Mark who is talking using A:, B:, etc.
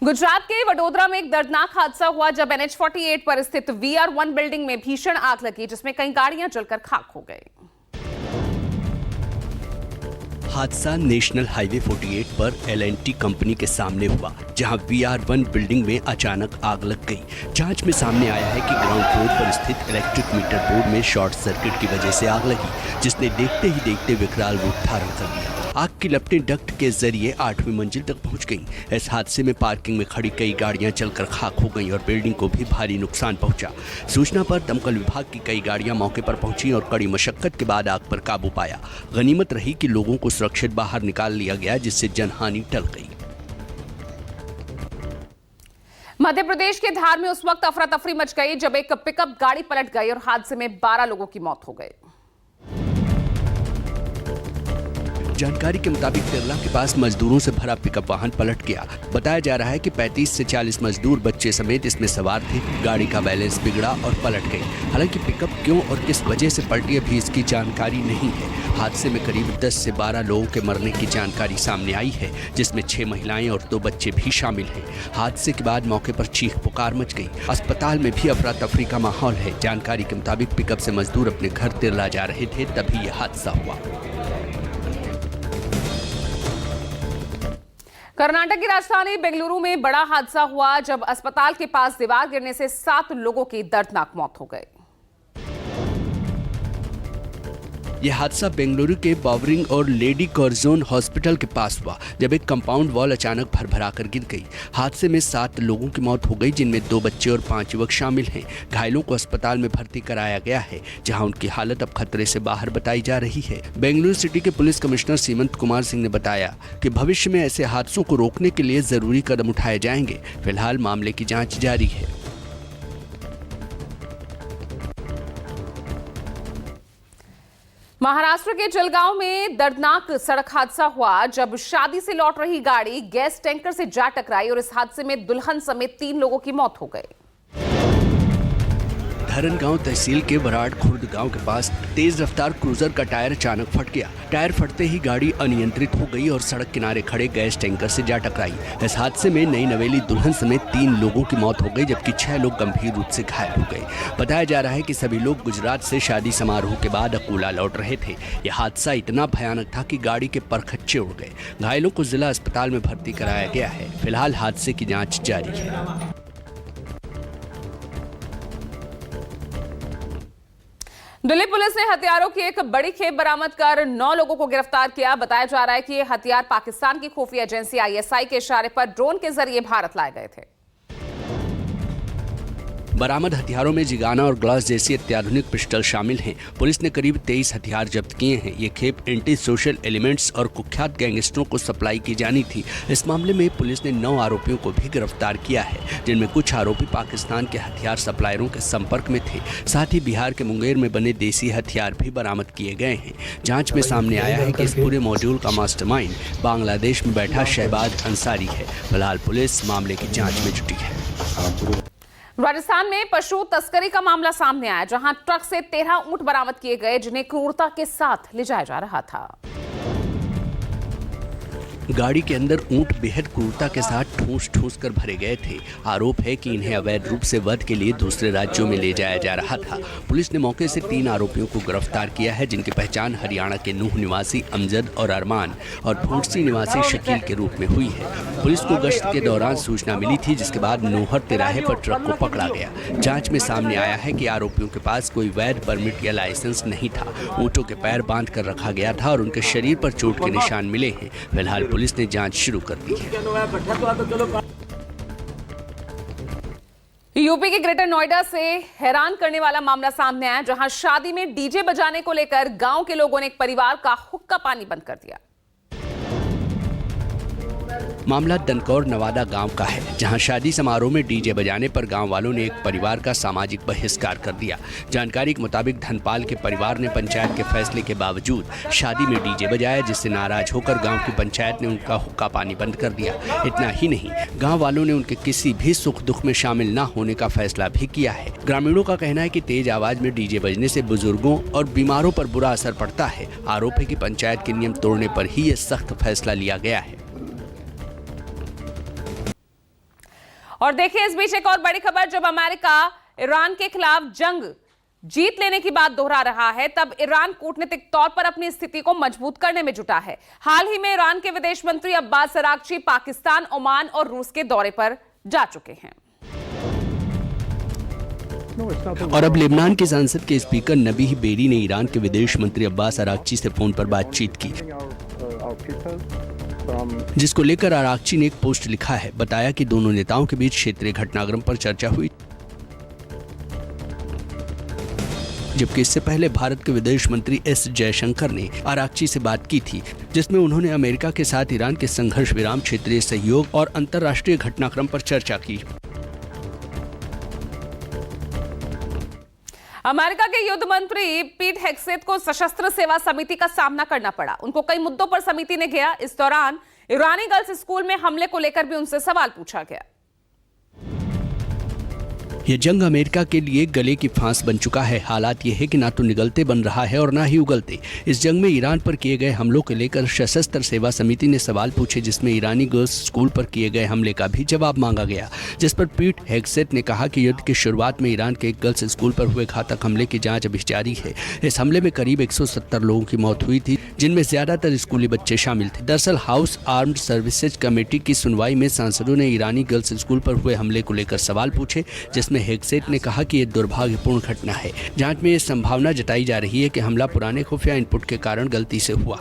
A: गुजरात के वडोदरा में एक दर्दनाक हादसा हुआ जब NH-48 पर स्थित VR1 बिल्डिंग में भीषण आग लगी, जिसमें कई गाड़ियां जलकर खाक हो गई।
B: हादसा नेशनल हाईवे 48 पर L&T कंपनी के सामने हुआ, जहां VR1 बिल्डिंग में अचानक आग लग गई। जांच में सामने आया है कि ग्राउंड फ्लोर पर स्थित इलेक्ट्रिक मीटर बोर्ड में शॉर्ट सर्किट की वजह से आग लगी, जिसने देखते ही देखते विकराल रूप धारण कर लिया। आग की लपटें डक्ट के जरिए 8वीं मंजिल तक पहुंच गईं। इस हादसे में पार्किंग में खड़ी कई गाड़ियां जलकर खाक हो गईं और बिल्डिंग को भी भारी नुकसान पहुंचा। सूचना पर दमकल विभाग की कई गाड़ियां मौके पर पहुंची और कड़ी मशक्कत के बाद आग पर काबू पाया। गनीमत रही कि लोगों को सुरक्षित बाहर निकाल लिया गया, जिससे जनहानि टल गई।
A: मध्य प्रदेश के धार में उस वक्त अफरा तफरी मच गई जब एक पिकअप गाड़ी पलट गई और हादसे में 12 लोगों की मौत हो गई।
B: जानकारी के मुताबिक तिरला के पास मजदूरों से भरा पिकअप वाहन पलट गया। बताया जा रहा है कि 35 से 40 मजदूर बच्चे समेत इसमें सवार थे। गाड़ी का बैलेंस बिगड़ा और पलट गई। हालांकि पिकअप क्यों और किस वजह से पलटी अभी इसकी जानकारी नहीं है। हादसे में करीब 10 से 12 लोगों के मरने की जानकारी सामने आई है, जिसमें 6 महिलाएं और 2 बच्चे भी शामिल हैं। हादसे के बाद मौके पर चीख पुकार मच गई। अस्पताल में भी अफरा तफरी का माहौल है। जानकारी के मुताबिक पिकअप से मजदूर अपने घर तिरला जा रहे थे, तभी यह हादसा हुआ।
A: कर्नाटक की राजधानी बेंगलुरु में बड़ा हादसा हुआ जब अस्पताल के पास दीवार गिरने से 7 लोगों की दर्दनाक मौत हो गई।
B: यह हादसा बेंगलुरु के बावरिंग और लेडी कॉर्जोन हॉस्पिटल के पास हुआ, जब एक कंपाउंड वॉल अचानक भरभरा कर गिर गई। हादसे में 7 लोगों की मौत हो गई, जिनमें 2 बच्चे और 5 युवक शामिल हैं। घायलों को अस्पताल में भर्ती कराया गया है, जहां उनकी हालत अब खतरे से बाहर बताई जा रही है। बेंगलुरु सिटी के पुलिस कमिश्नर सीमंत कुमार सिंह ने बताया कि भविष्य में ऐसे हादसों को रोकने के लिए जरूरी कदम उठाए जाएंगे। फिलहाल मामले की जाँच जारी है।
A: महाराष्ट्र के जलगांव में दर्दनाक सड़क हादसा हुआ जब शादी से लौट रही गाड़ी गैस टैंकर से जा टकराई और इस हादसे में दुल्हन समेत 3 लोगों की मौत हो गई।
B: धरनगांव तहसील के वराड खुर्द गांव के पास तेज रफ्तार क्रूजर का टायर अचानक फट गया। टायर फटते ही गाड़ी अनियंत्रित हो गई और सड़क किनारे खड़े गैस टैंकर से जा टकराई। इस हादसे में नई नवेली दुल्हन समेत 3 लोगों की मौत हो गई, जबकि 6 लोग गंभीर रूप से घायल हो गए। बताया जा रहा है कि सभी लोग गुजरात से शादी समारोह के बाद अकोला लौट रहे थे। यह हादसा इतना भयानक था कि गाड़ी के परखच्चे उड़ गए। घायलों को जिला अस्पताल में भर्ती कराया गया है। फिलहाल हादसे की जाँच जारी है।
A: दिल्ली पुलिस ने हथियारों की एक बड़ी खेप बरामद कर 9 लोगों को गिरफ्तार किया। बताया जा रहा है कि ये हथियार पाकिस्तान की खुफिया एजेंसी ISI के इशारे पर ड्रोन के जरिए भारत लाए गए थे।
B: बरामद हथियारों में जिगाना और ग्लास जैसी अत्याधुनिक पिस्टल शामिल हैं। पुलिस ने करीब 23 हथियार जब्त किए हैं। ये खेप एंटी सोशल एलिमेंट्स और कुख्यात गैंगस्टरों को सप्लाई की जानी थी। इस मामले में पुलिस ने 9 आरोपियों को भी गिरफ्तार किया है, जिनमें कुछ आरोपी पाकिस्तान के हथियार सप्लायरों के संपर्क में थे। साथ ही बिहार के मुंगेर में बने देसी हथियार भी बरामद किए गए हैं। जाँच में सामने आया है कि इस पूरे मॉड्यूल का मास्टरमाइंड बांग्लादेश में बैठा शहबाज अंसारी है। फिलहाल पुलिस मामले की जाँच में जुटी है।
A: राजस्थान में पशु तस्करी का मामला सामने आया, जहां ट्रक से 13 ऊंट बरामद किए गए, जिन्हें क्रूरता के साथ ले जाया जा रहा था।
B: गाड़ी के अंदर ऊंट बेहद क्रूरता के साथ ठूस ठूस कर भरे गए थे। आरोप है कि इन्हें अवैध रूप से वध के लिए दूसरे राज्यों में ले जाया जा रहा था। पुलिस ने मौके से 3 आरोपियों को गिरफ्तार किया है, जिनकी पहचान हरियाणा के नूह निवासी अमजद और अरमान और फूडसी निवासी शकील के रूप में हुई है। पुलिस को गश्त के दौरान सूचना मिली थी, जिसके बाद नोहर तिराहे पर ट्रक को पकड़ा गया। जाँच में सामने आया है कि आरोपियों के पास कोई वैध परमिट या लाइसेंस नहीं था। ऊँटों के पैर बांध कर रखा गया था और उनके शरीर पर चोट के निशान मिले हैं। फिलहाल पुलिस ने जांच शुरू कर दी है।
A: यूपी के ग्रेटर नोएडा से हैरान करने वाला मामला सामने आया, जहां शादी में डीजे बजाने को लेकर गांव के लोगों ने एक परिवार का हुक्का पानी बंद कर दिया।
B: मामला दनकौर नवादा गांव का है, जहां शादी समारोह में डीजे बजाने पर गांव वालों ने एक परिवार का सामाजिक बहिष्कार कर दिया। जानकारी के मुताबिक धनपाल के परिवार ने पंचायत के फैसले के बावजूद शादी में डीजे बजाया, जिससे नाराज होकर गांव की पंचायत ने उनका हुक्का पानी बंद कर दिया। इतना ही नहीं, गाँव वालों ने उनके किसी भी सुख दुख में शामिल न होने का फैसला भी किया है। ग्रामीणों का कहना है कि तेज आवाज में डीजे बजने से बुजुर्गों और बीमारों पर बुरा असर पड़ता है। आरोप है कि पंचायत के नियम तोड़ने पर ही यह सख्त फैसला लिया गया है।
A: और देखिए इस बीच एक और बड़ी खबर, जब अमेरिका ईरान के खिलाफ जंग जीत लेने की बात दोहरा रहा है, तब ईरान कूटनीतिक तौर पर अपनी स्थिति को मजबूत करने में जुटा है। हाल ही में ईरान के विदेश मंत्री अब्बास अरागची पाकिस्तान, ओमान और रूस के दौरे पर जा चुके हैं।
B: और अब लेबनान के संसद के स्पीकर नबीह बेरी ने ईरान के विदेश मंत्री अब्बास अरागची से फोन पर बातचीत की, जिसको लेकर अरागची ने एक पोस्ट लिखा है। बताया कि दोनों नेताओं के बीच क्षेत्रीय घटनाक्रम पर चर्चा हुई, जबकि इससे पहले भारत के विदेश मंत्री एस जयशंकर ने अरागची से बात की थी, जिसमें उन्होंने अमेरिका के साथ ईरान के संघर्ष विराम, क्षेत्रीय सहयोग और अंतर्राष्ट्रीय घटनाक्रम पर चर्चा की।
A: अमेरिका के युद्ध मंत्री पीट हेग्सेथ को सशस्त्र सेवा समिति का सामना करना पड़ा। उनको कई मुद्दों पर समिति ने घेरा। इस दौरान ईरानी गर्ल्स स्कूल में हमले को लेकर भी उनसे सवाल पूछा गया।
B: यह जंग अमेरिका के लिए गले की फांस बन चुका है। हालात यह है कि ना तो निगलते बन रहा है और ना ही उगलते। इस जंग में ईरान पर किए गए हमलों को लेकर सशस्त्र सेवा समिति ने सवाल पूछे, जिसमें ईरानी गर्ल्स स्कूल पर किए गए हमले का भी जवाब मांगा गया, जिस पर पीट हेग्सेथ ने कहा कि युद्ध की शुरुआत में ईरान के एक गर्ल्स स्कूल पर हुए घातक हमले की जांच अभी जारी है। इस हमले में करीब 170 लोगों की मौत हुई थी, जिनमें ज्यादातर स्कूली बच्चे शामिल थे। दरअसल हाउस आर्म्ड सर्विसेज कमेटी की सुनवाई में सांसदों ने ईरानी गर्ल्स स्कूल पर हुए हमले को लेकर सवाल पूछे, जिसमें हेग्सेथ ने कहा कि यह दुर्भाग्यपूर्ण घटना है। जांच में यह संभावना जताई जा रही है कि हमला पुराने खुफिया इनपुट के कारण गलती से हुआ।